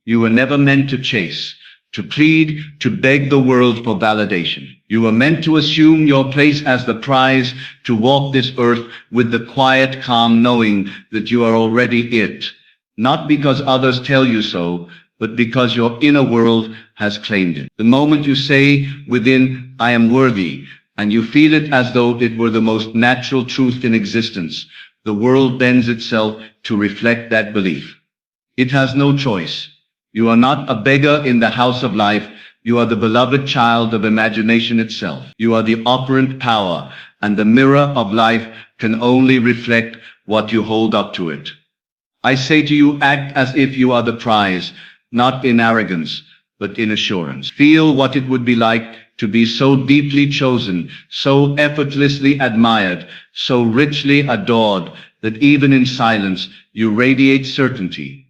You were never meant to chase, to plead, to beg the world for validation. You were meant to assume your place as the prize, to walk this earth with the quiet, calm knowing that you are already it. Not because others tell you so, but because your inner world has claimed it. The moment you say within, I am worthy, and you feel it as though it were the most natural truth in existence, the world bends itself to reflect that belief. It has no choice. You are not a beggar in the house of life. You are the beloved child of imagination itself. You are the operant power, and the mirror of life can only reflect what you hold up to it. I say to you, act as if you are the prize, not in arrogance, but in assurance. Feel what it would be like to be so deeply chosen, so effortlessly admired, so richly adored, that even in silence you radiate certainty.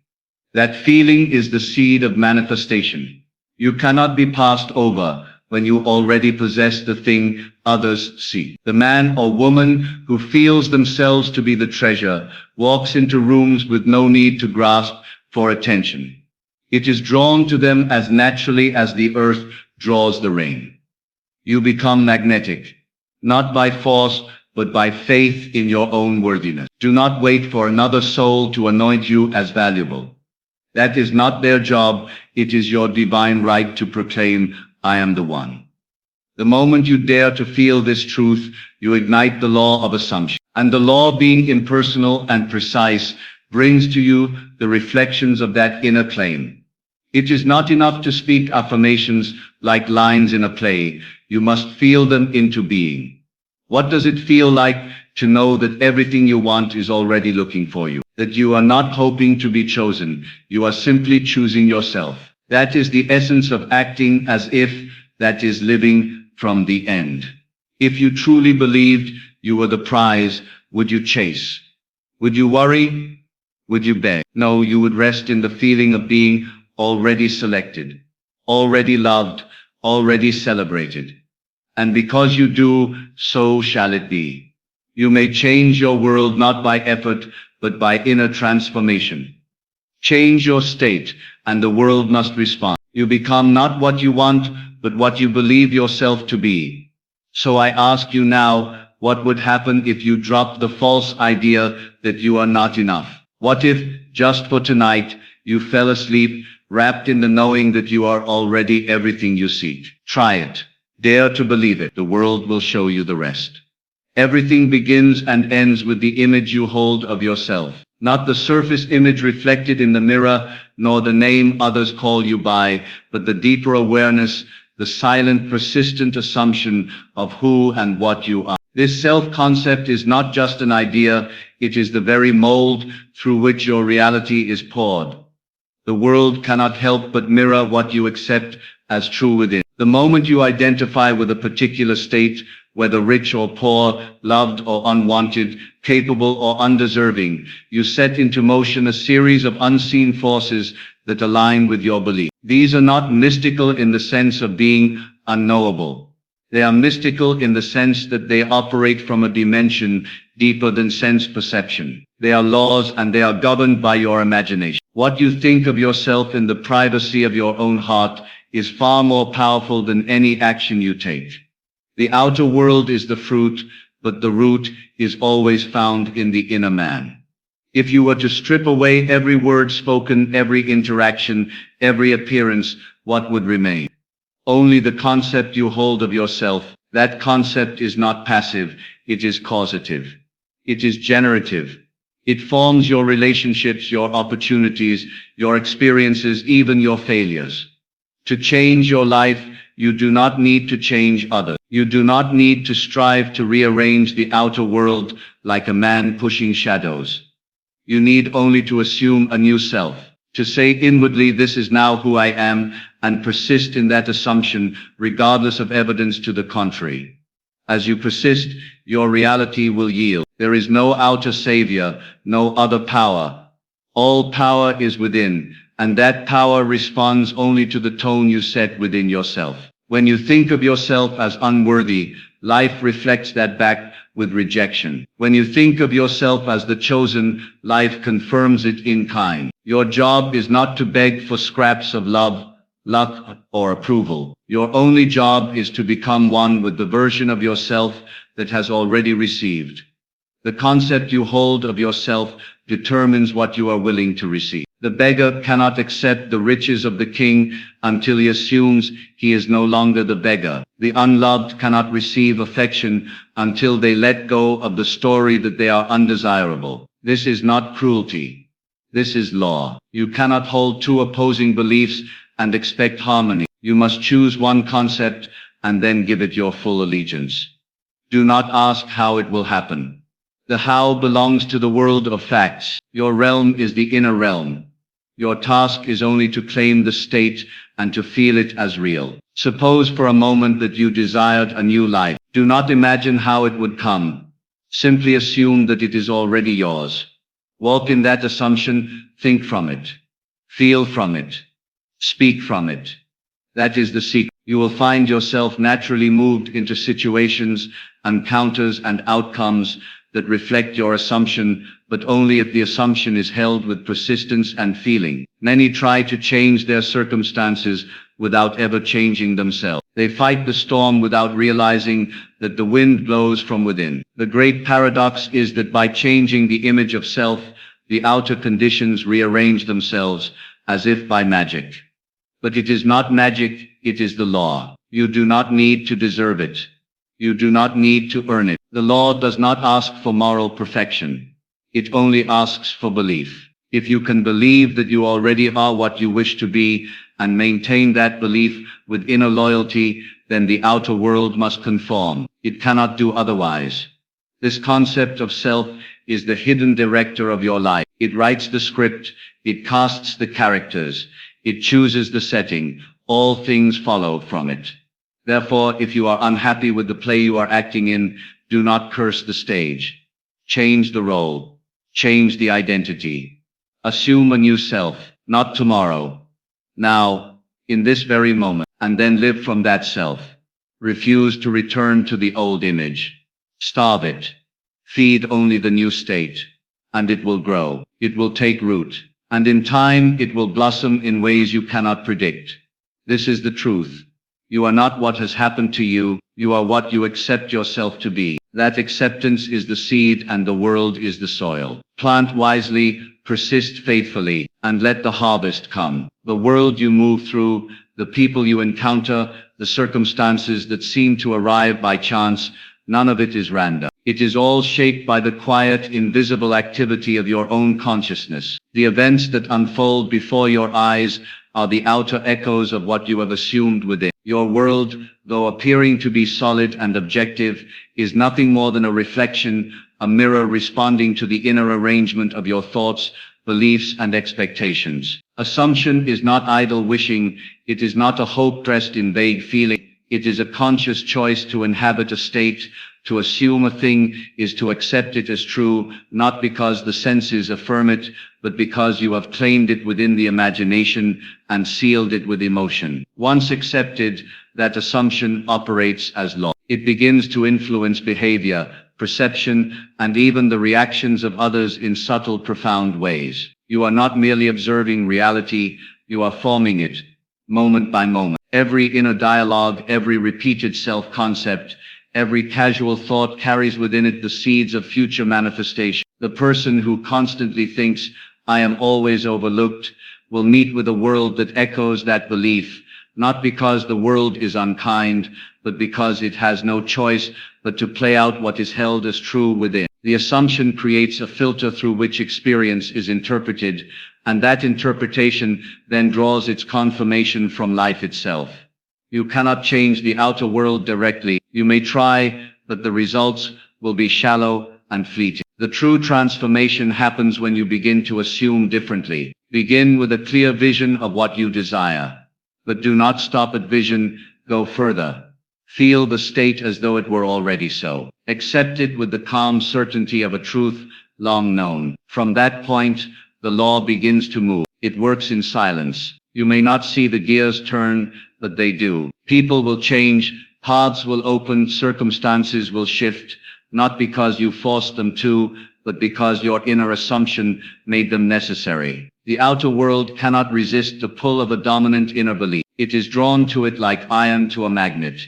That feeling is the seed of manifestation. You cannot be passed over when you already possess the thing others seek. The man or woman who feels themselves to be the treasure walks into rooms with no need to grasp for attention. It is drawn to them as naturally as the earth draws the rain. You become magnetic, not by force, but by faith in your own worthiness. Do not wait for another soul to anoint you as valuable. That is not their job. It is your divine right to proclaim, I am the one. The moment you dare to feel this truth, you ignite the law of assumption. And the law, being impersonal and precise, brings to you the reflections of that inner claim. It is not enough to speak affirmations like lines in a play. You must feel them into being. What does it feel like to know that everything you want is already looking for you? That you are not hoping to be chosen. You are simply choosing yourself. That is the essence of acting as if, that is living from the end. If you truly believed you were the prize, would you chase? Would you worry? Would you beg? No, you would rest in the feeling of being already selected, already loved, already celebrated. And because you do, so shall it be. You may change your world not by effort, but by inner transformation. Change your state, and the world must respond. You become not what you want, but what you believe yourself to be. So I ask you now, what would happen if you dropped the false idea that you are not enough? What if, just for tonight, you fell asleep, wrapped in the knowing that you are already everything you seek? Try it. Dare to believe it. The world will show you the rest. Everything begins and ends with the image you hold of yourself. Not the surface image reflected in the mirror, nor the name others call you by, but the deeper awareness, the silent, persistent assumption of who and what you are. This self-concept is not just an idea, it is the very mold through which your reality is poured. The world cannot help but mirror what you accept as true within. The moment you identify with a particular state, whether rich or poor, loved or unwanted, capable or undeserving, you set into motion a series of unseen forces that align with your belief. These are not mystical in the sense of being unknowable. They are mystical in the sense that they operate from a dimension deeper than sense perception. They are laws, and they are governed by your imagination. What you think of yourself in the privacy of your own heart is far more powerful than any action you take. The outer world is the fruit, but the root is always found in the inner man. If you were to strip away every word spoken, every interaction, every appearance, what would remain? Only the concept you hold of yourself. That concept is not passive, it is causative. It is generative. It forms your relationships, your opportunities, your experiences, even your failures. To change your life, you do not need to change others. You do not need to strive to rearrange the outer world like a man pushing shadows. You need only to assume a new self, to say inwardly, this is now who I am, and persist in that assumption regardless of evidence to the contrary. As you persist, your reality will yield. There is no outer savior, no other power. All power is within, and that power responds only to the tone you set within yourself. When you think of yourself as unworthy, life reflects that back with rejection. When you think of yourself as the chosen, life confirms it in kind. Your job is not to beg for scraps of love, luck, or approval. Your only job is to become one with the version of yourself that has already received. The concept you hold of yourself determines what you are willing to receive. The beggar cannot accept the riches of the king until he assumes he is no longer the beggar. The unloved cannot receive affection until they let go of the story that they are undesirable. This is not cruelty. This is law. You cannot hold two opposing beliefs and expect harmony. You must choose one concept and then give it your full allegiance. Do not ask how it will happen. The how belongs to the world of facts. Your realm is the inner realm. Your task is only to claim the state and to feel it as real. Suppose for a moment that you desired a new life. Do not imagine how it would come. Simply assume that it is already yours. Walk in that assumption, think from it. Feel from it. Speak from it. That is the secret. You will find yourself naturally moved into situations, encounters, and outcomes that reflect your assumption, but only if the assumption is held with persistence and feeling. Many try to change their circumstances without ever changing themselves. They fight the storm without realizing that the wind blows from within. The great paradox is that by changing the image of self, the outer conditions rearrange themselves as if by magic. But it is not magic, it is the law. You do not need to deserve it. You do not need to earn it. The law does not ask for moral perfection. It only asks for belief. If you can believe that you already are what you wish to be and maintain that belief with inner loyalty, then the outer world must conform. It cannot do otherwise. This concept of self is the hidden director of your life. It writes the script. It casts the characters. It chooses the setting. All things follow from it. Therefore, if you are unhappy with the play you are acting in, do not curse the stage. Change the role. Change the identity. Assume a new self, not tomorrow. Now, in this very moment, and then live from that self. Refuse to return to the old image. Starve it. Feed only the new state. And it will grow. It will take root. And in time, it will blossom in ways you cannot predict. This is the truth. You are not what has happened to you. You are what you accept yourself to be. That acceptance is the seed and the world is the soil. Plant wisely, persist faithfully, and let the harvest come. The world you move through, the people you encounter, the circumstances that seem to arrive by chance, none of it is random. It is all shaped by the quiet, invisible activity of your own consciousness. The events that unfold before your eyes are the outer echoes of what you have assumed within. Your world, though appearing to be solid and objective, is nothing more than a reflection, a mirror responding to the inner arrangement of your thoughts, beliefs, and expectations. Assumption is not idle wishing. It is not a hope dressed in vague feeling. It is a conscious choice to inhabit a state. To assume a thing is to accept it as true, not because the senses affirm it, but because you have claimed it within the imagination and sealed it with emotion. Once accepted, that assumption operates as law. It begins to influence behavior, perception, and even the reactions of others in subtle, profound ways. You are not merely observing reality, you are forming it, moment by moment. Every inner dialogue, every repeated self-concept, every casual thought carries within it the seeds of future manifestation. The person who constantly thinks, "I am always overlooked," will meet with a world that echoes that belief, not because the world is unkind, but because it has no choice but to play out what is held as true within. The assumption creates a filter through which experience is interpreted, and that interpretation then draws its confirmation from life itself. You cannot change the outer world directly. You may try, but the results will be shallow and fleeting. The true transformation happens when you begin to assume differently. Begin with a clear vision of what you desire. But do not stop at vision, go further. Feel the state as though it were already so. Accept it with the calm certainty of a truth long known. From that point, the law begins to move. It works in silence. You may not see the gears turn, but they do. People will change, Paths will open, circumstances will shift, not because you forced them to, but because your inner assumption made them necessary. The outer world cannot resist the pull of a dominant inner belief. It is drawn to it like iron to a magnet.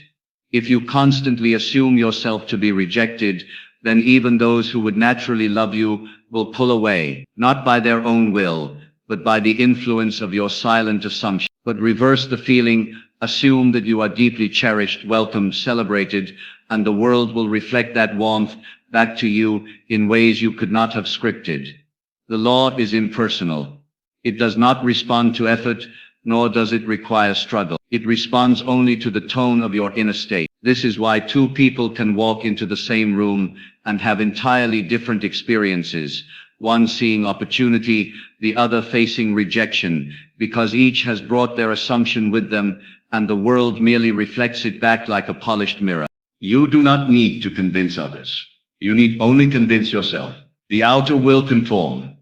If you constantly assume yourself to be rejected, then even those who would naturally love you will pull away, not by their own will, but by the influence of your silent assumption. But reverse the feeling, assume that you are deeply cherished, welcomed, celebrated, and the world will reflect that warmth back to you in ways you could not have scripted. The law is impersonal. It does not respond to effort, nor does it require struggle. It responds only to the tone of your inner state. This is why two people can walk into the same room and have entirely different experiences, one seeing opportunity, the other facing rejection, because each has brought their assumption with them, and the world merely reflects it back like a polished mirror. You do not need to convince others. You need only convince yourself. The outer will conform.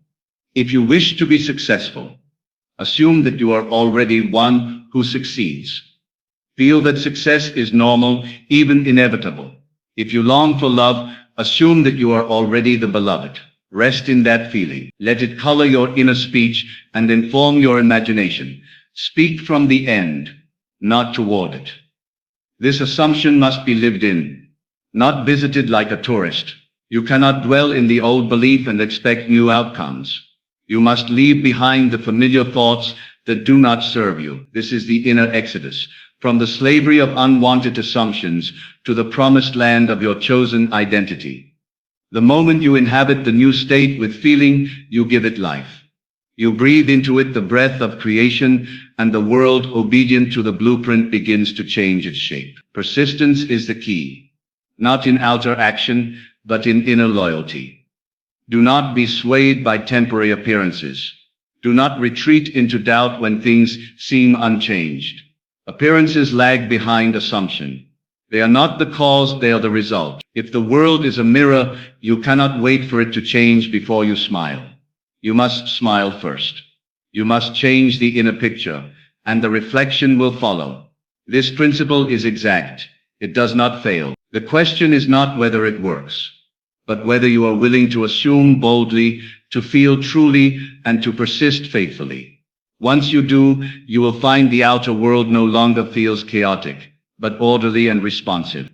If you wish to be successful, assume that you are already one who succeeds. Feel that success is normal, even inevitable. If you long for love, assume that you are already the beloved. Rest in that feeling. Let it color your inner speech and inform your imagination. Speak from the end, not toward it. This assumption must be lived in, not visited like a tourist. You cannot dwell in the old belief and expect new outcomes. You must leave behind the familiar thoughts that do not serve you. This is the inner exodus, from the slavery of unwanted assumptions to the promised land of your chosen identity. The moment you inhabit the new state with feeling, you give it life. You breathe into it the breath of creation, and the world, obedient to the blueprint, begins to change its shape. Persistence is the key, not in outer action, but in inner loyalty. Do not be swayed by temporary appearances. Do not retreat into doubt when things seem unchanged. Appearances lag behind assumption. They are not the cause, they are the result. If the world is a mirror, you cannot wait for it to change before you smile. You must smile first. You must change the inner picture, and the reflection will follow. This principle is exact. It does not fail. The question is not whether it works, but whether you are willing to assume boldly, to feel truly, and to persist faithfully. Once you do, you will find the outer world no longer feels chaotic, but orderly and responsive.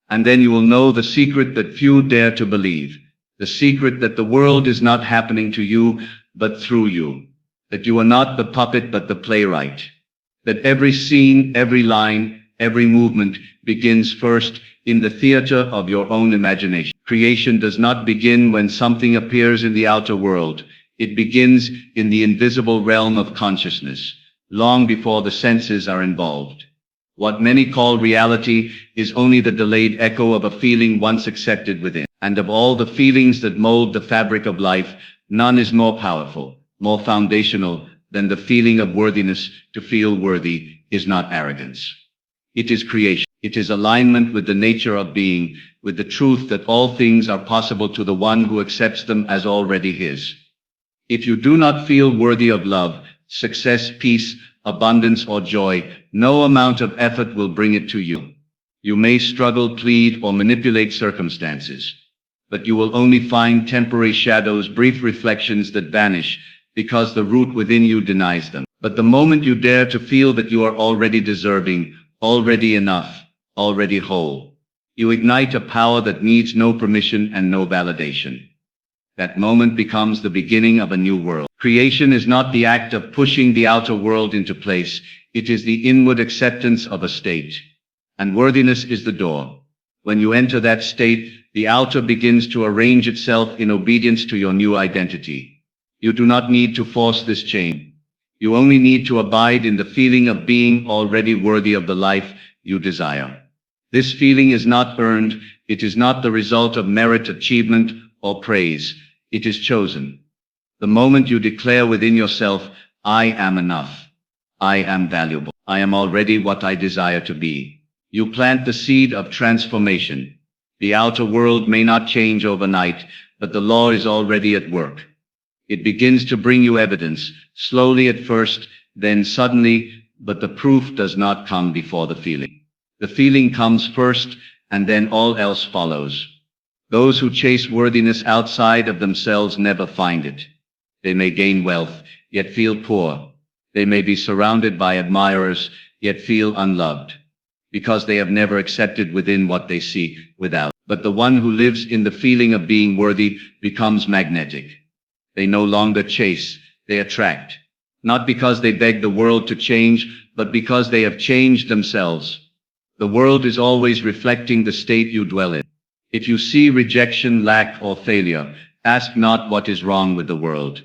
And then you will know the secret that few dare to believe, the secret that the world is not happening to you, but through you, that you are not the puppet but the playwright, that every scene, every line, every movement begins first in the theater of your own imagination. Creation does not begin when something appears in the outer world. It begins in the invisible realm of consciousness, long before the senses are involved. What many call reality is only the delayed echo of a feeling once accepted within. And of all the feelings that mold the fabric of life, none is more powerful, more foundational than the feeling of worthiness. To feel worthy is not arrogance. It is creation. It is alignment with the nature of being, with the truth that all things are possible to the one who accepts them as already his. If you do not feel worthy of love, success, peace, abundance, or joy, no amount of effort will bring it to you. You may struggle, plead, or manipulate circumstances, but you will only find temporary shadows, brief reflections that vanish, because the root within you denies them. But the moment you dare to feel that you are already deserving, already enough, already whole, you ignite a power that needs no permission and no validation. That moment becomes the beginning of a new world. Creation is not the act of pushing the outer world into place. It is the inward acceptance of a state. And worthiness is the door. When you enter that state, the outer begins to arrange itself in obedience to your new identity. You do not need to force this change. You only need to abide in the feeling of being already worthy of the life you desire. This feeling is not earned. It is not the result of merit, achievement, or praise. It is chosen. The moment you declare within yourself, I am enough, I am valuable, I am already what I desire to be, you plant the seed of transformation. The outer world may not change overnight, but the law is already at work. It begins to bring you evidence, slowly at first, then suddenly, but the proof does not come before the feeling. The feeling comes first, and then all else follows. Those who chase worthiness outside of themselves never find it. They may gain wealth, yet feel poor. They may be surrounded by admirers, yet feel unloved, because they have never accepted within what they seek without. But the one who lives in the feeling of being worthy becomes magnetic. They no longer chase, they attract. Not because they beg the world to change, but because they have changed themselves. The world is always reflecting the state you dwell in. If you see rejection, lack, or failure, ask not what is wrong with the world.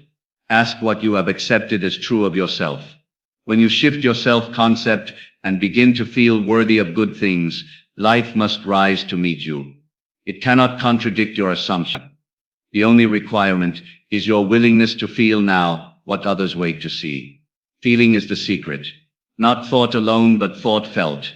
Ask what you have accepted as true of yourself. When you shift your self-concept and begin to feel worthy of good things, life must rise to meet you. It cannot contradict your assumption. The only requirement is your willingness to feel now what others wait to see. Feeling is the secret. Not thought alone, but thought felt.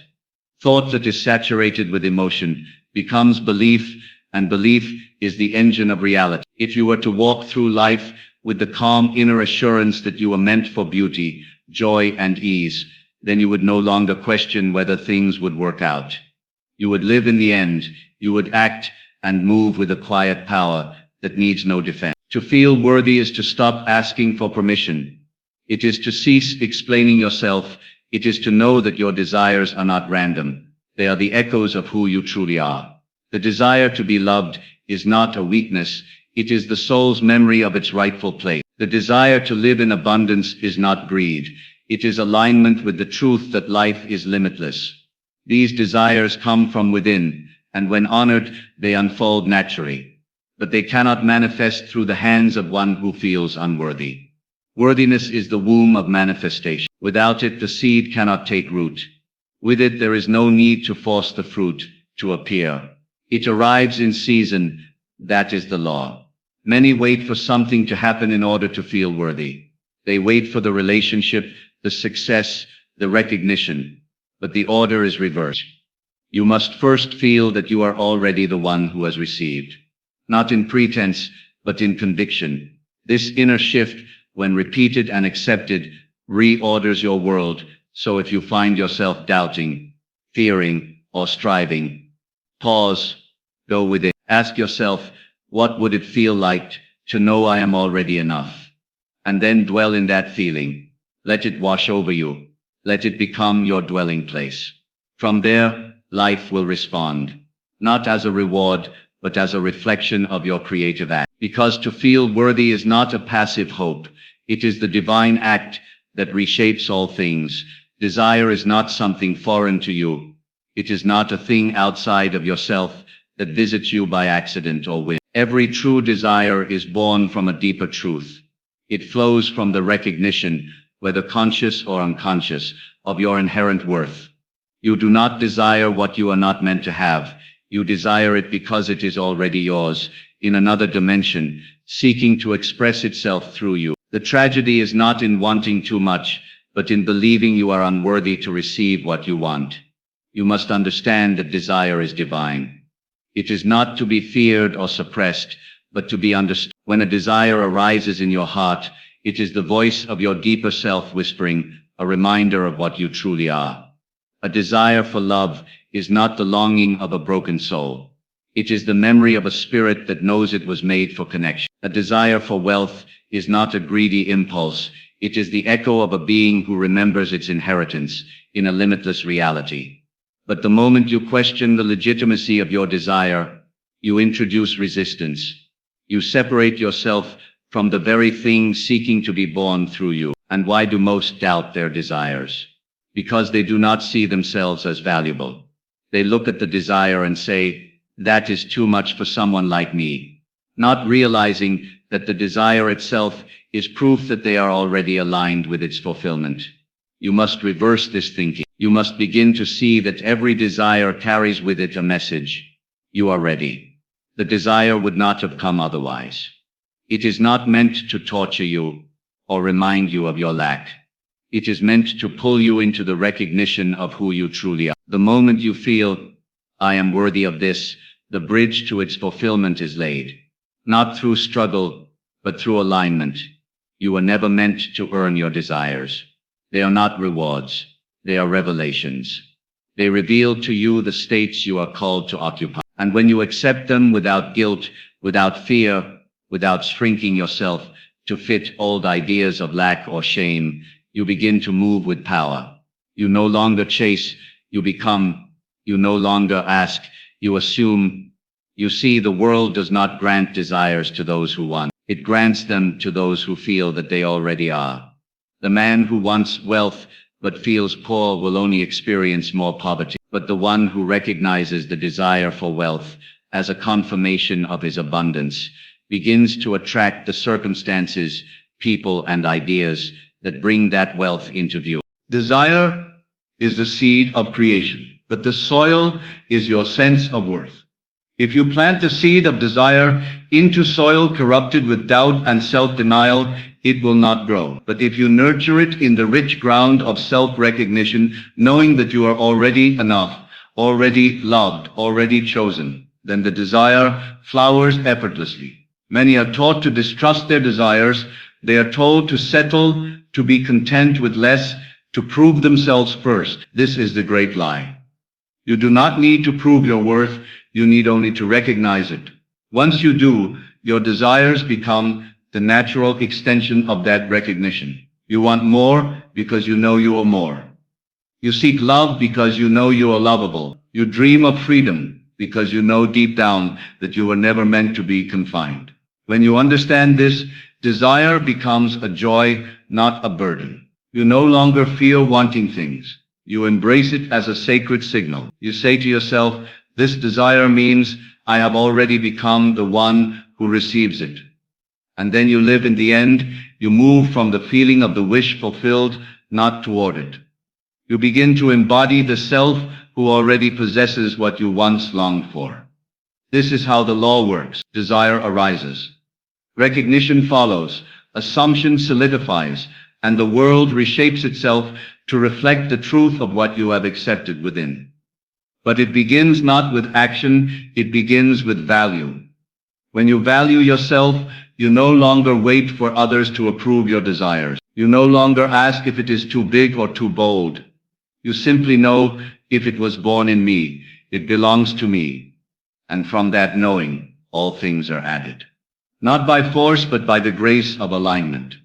Thought that is saturated with emotion becomes belief, and belief is the engine of reality. If you were to walk through life with the calm inner assurance that you are meant for beauty, joy, and ease, then you would no longer question whether things would work out. You would live in the end. You would act and move with a quiet power that needs no defense. To feel worthy is to stop asking for permission. It is to cease explaining yourself. It is to know that your desires are not random. They are the echoes of who you truly are. The desire to be loved is not a weakness. It is the soul's memory of its rightful place. The desire to live in abundance is not greed. It is alignment with the truth that life is limitless. These desires come from within, and when honored, they unfold naturally. But they cannot manifest through the hands of one who feels unworthy. Worthiness is the womb of manifestation. Without it, the seed cannot take root. With it, there is no need to force the fruit to appear. It arrives in season. That is the law. Many wait for something to happen in order to feel worthy. They wait for the relationship, the success, the recognition. But the order is reversed. You must first feel that you are already the one who has received. Not in pretense, but in conviction. This inner shift, when repeated and accepted, reorders your world. So if you find yourself doubting, fearing, or striving, pause, go within. Ask yourself, what would it feel like to know I am already enough? And then dwell in that feeling. Let it wash over you. Let it become your dwelling place. From there, life will respond, not as a reward, but as a reflection of your creative act. Because to feel worthy is not a passive hope. It is the divine act that reshapes all things. Desire is not something foreign to you. It is not a thing outside of yourself that visits you by accident or whim. Every true desire is born from a deeper truth. It flows from the recognition, whether conscious or unconscious, of your inherent worth. You do not desire what you are not meant to have. You desire it because it is already yours, in another dimension, seeking to express itself through you. The tragedy is not in wanting too much, but in believing you are unworthy to receive what you want. You must understand that desire is divine. It is not to be feared or suppressed, but to be understood. When a desire arises in your heart, it is the voice of your deeper self whispering, a reminder of what you truly are. A desire for love is not the longing of a broken soul. It is the memory of a spirit that knows it was made for connection. A desire for wealth is not a greedy impulse. It is the echo of a being who remembers its inheritance in a limitless reality. But the moment you question the legitimacy of your desire, you introduce resistance. You separate yourself from the very thing seeking to be born through you. And why do most doubt their desires? Because they do not see themselves as valuable. They look at the desire and say, that is too much for someone like me, not realizing that the desire itself is proof that they are already aligned with its fulfillment. You must reverse this thinking. You must begin to see that every desire carries with it a message. You are ready. The desire would not have come otherwise. It is not meant to torture you or remind you of your lack. It is meant to pull you into the recognition of who you truly are. The moment you feel, I am worthy of this, the bridge to its fulfillment is laid. Not through struggle, but through alignment. You were never meant to earn your desires. They are not rewards. They are revelations. They reveal to you the states you are called to occupy. And when you accept them without guilt, without fear, without shrinking yourself to fit old ideas of lack or shame, you begin to move with power. You no longer chase, you become. You no longer ask, you assume. You see, the world does not grant desires to those who want. It grants them to those who feel that they already are. The man who wants wealth but feels poor will only experience more poverty. But the one who recognizes the desire for wealth as a confirmation of his abundance begins to attract the circumstances, people, and ideas that bring that wealth into view. Desire is the seed of creation, but the soil is your sense of worth. If you plant the seed of desire into soil corrupted with doubt and self-denial, it will not grow. But if you nurture it in the rich ground of self-recognition, knowing that you are already enough, already loved, already chosen, then the desire flowers effortlessly. Many are taught to distrust their desires. They are told to settle, to be content with less, to prove themselves first. This is the great lie. You do not need to prove your worth. You need only to recognize it. Once you do, your desires become the natural extension of that recognition. You want more because you know you are more. You seek love because you know you are lovable. You dream of freedom because you know deep down that you were never meant to be confined. When you understand this, desire becomes a joy, not a burden. You no longer fear wanting things. You embrace it as a sacred signal. You say to yourself, this desire means I have already become the one who receives it. And then you live in the end. You move from the feeling of the wish fulfilled, not toward it. You begin to embody the self who already possesses what you once longed for. This is how the law works. Desire arises. Recognition follows. Assumption solidifies. And the world reshapes itself to reflect the truth of what you have accepted within. But it begins not with action, it begins with value. When you value yourself, you no longer wait for others to approve your desires. You no longer ask if it is too big or too bold. You simply know, if it was born in me, it belongs to me. And from that knowing, all things are added. Not by force, but by the grace of alignment.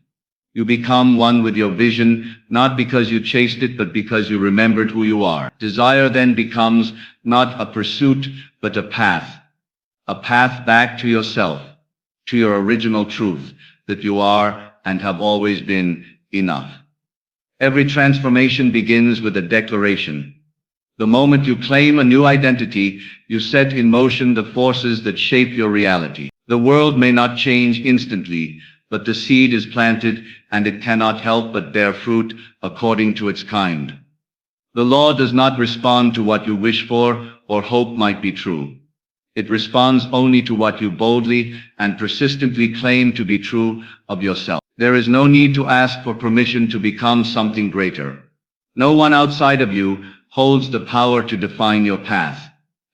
You become one with your vision, not because you chased it, but because you remembered who you are. Desire then becomes not a pursuit, but a path back to yourself, to your original truth, that you are and have always been enough. Every transformation begins with a declaration. The moment you claim a new identity, you set in motion the forces that shape your reality. The world may not change instantly, but the seed is planted, and it cannot help but bear fruit according to its kind. The law does not respond to what you wish for or hope might be true. It responds only to what you boldly and persistently claim to be true of yourself. There is no need to ask for permission to become something greater. No one outside of you holds the power to define your path.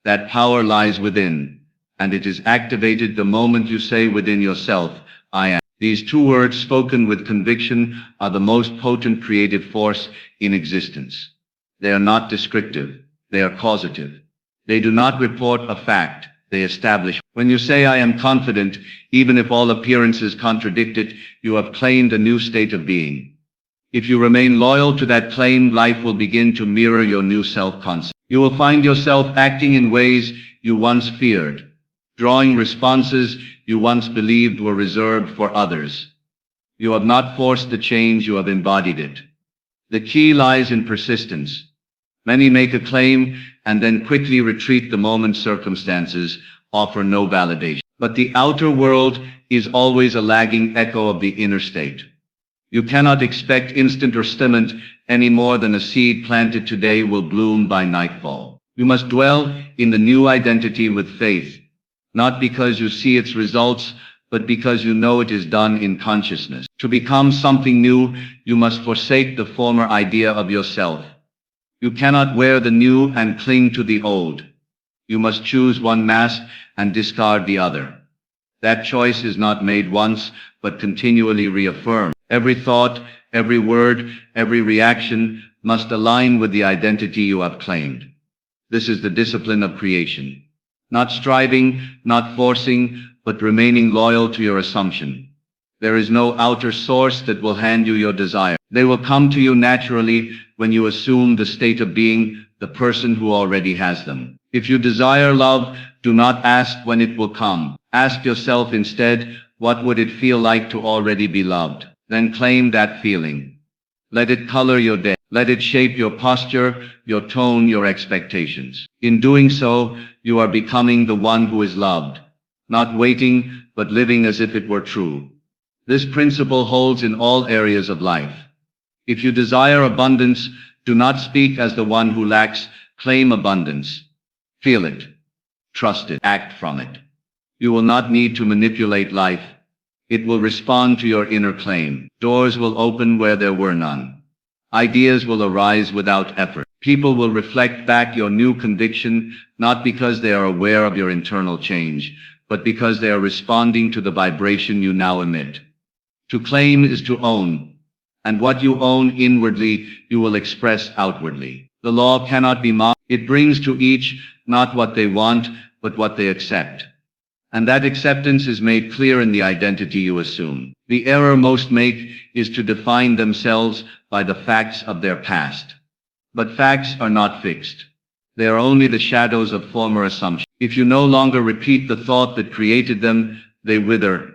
That power lies within, and it is activated the moment you say within yourself, I am. These two words spoken with conviction are the most potent creative force in existence. They are not descriptive, they are causative. They do not report a fact, they establish. When you say I am confident, even if all appearances contradict it, you have claimed a new state of being. If you remain loyal to that claim, life will begin to mirror your new self-concept. You will find yourself acting in ways you once feared, drawing responses you once believed were reserved for others. You have not forced the change, you have embodied it. The key lies in persistence. Many make a claim and then quickly retreat the moment circumstances offer no validation. But the outer world is always a lagging echo of the inner state. You cannot expect instant or stimulus any more than a seed planted today will bloom by nightfall. You must dwell in the new identity with faith, not because you see its results, but because you know it is done in consciousness. To become something new, you must forsake the former idea of yourself. You cannot wear the new and cling to the old. You must choose one mask and discard the other. That choice is not made once, but continually reaffirmed. Every thought, every word, every reaction must align with the identity you have claimed. This is the discipline of creation. Not striving, not forcing, but remaining loyal to your assumption. There is no outer source that will hand you your desire. They will come to you naturally when you assume the state of being the person who already has them. If you desire love, do not ask when it will come. Ask yourself instead, what would it feel like to already be loved? Then claim that feeling. Let it color your day. Let it shape your posture, your tone, your expectations. In doing so, you are becoming the one who is loved. Not waiting, but living as if it were true. This principle holds in all areas of life. If you desire abundance, do not speak as the one who lacks, claim abundance. Feel it. Trust it. Act from it. You will not need to manipulate life. It will respond to your inner claim. Doors will open where there were none. Ideas will arise without effort. People will reflect back your new conviction, not because they are aware of your internal change, but because they are responding to the vibration you now emit. To claim is to own, and what you own inwardly, you will express outwardly. The law cannot be mocked. It brings to each not what they want, but what they accept. And that acceptance is made clear in the identity you assume. The error most make is to define themselves by the facts of their past. But facts are not fixed. They are only the shadows of former assumptions. If you no longer repeat the thought that created them, they wither.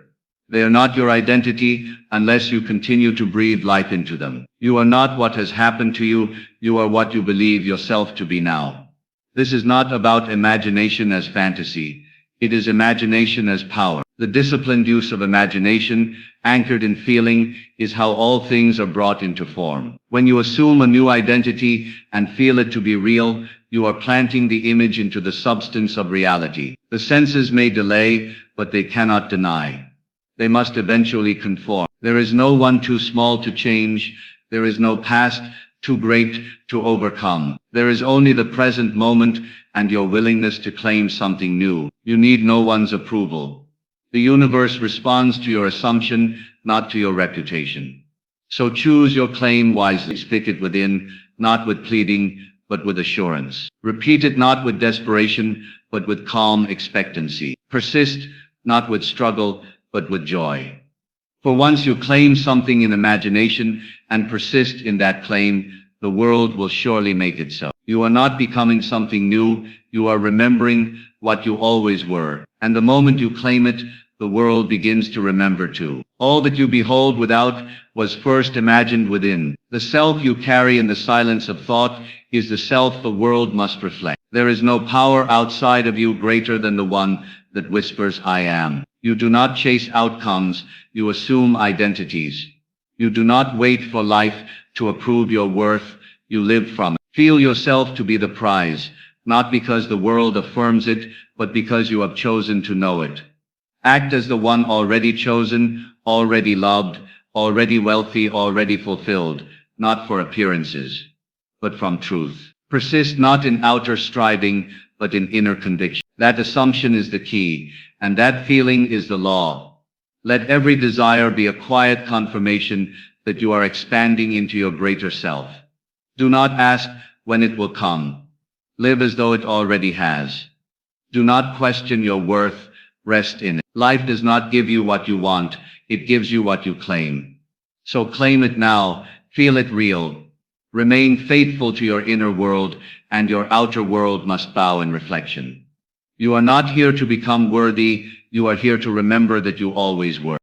They are not your identity unless you continue to breathe life into them. You are not what has happened to you, you are what you believe yourself to be now. This is not about imagination as fantasy. It is imagination as power. The disciplined use of imagination, anchored in feeling, is how all things are brought into form. When you assume a new identity and feel it to be real, you are planting the image into the substance of reality. The senses may delay, but they cannot deny. They must eventually conform. There is no one too small to change. There is no past too great to overcome. There is only the present moment and your willingness to claim something new. You need no one's approval. The universe responds to your assumption, not to your reputation. So choose your claim wisely. Speak it within, not with pleading, but with assurance. Repeat it not with desperation, but with calm expectancy. Persist, not with struggle, but with joy. For once you claim something in imagination and persist in that claim, the world will surely make it so. You are not becoming something new, you are remembering what you always were. And the moment you claim it, the world begins to remember too. All that you behold without was first imagined within. The self you carry in the silence of thought is the self the world must reflect. There is no power outside of you greater than the one that whispers, I am. You do not chase outcomes, you assume identities. You do not wait for life to approve your worth, you live from it. Feel yourself to be the prize, not because the world affirms it, but because you have chosen to know it. Act as the one already chosen, already loved, already wealthy, already fulfilled, not for appearances, but from truth. Persist not in outer striving, but in inner conviction. That assumption is the key, and that feeling is the law. Let every desire be a quiet confirmation that you are expanding into your greater self. Do not ask when it will come. Live as though it already has. Do not question your worth, rest in it. Life does not give you what you want, it gives you what you claim. So claim it now, feel it real. Remain faithful to your inner world, and your outer world must bow in reflection. You are not here to become worthy, you are here to remember that you always were.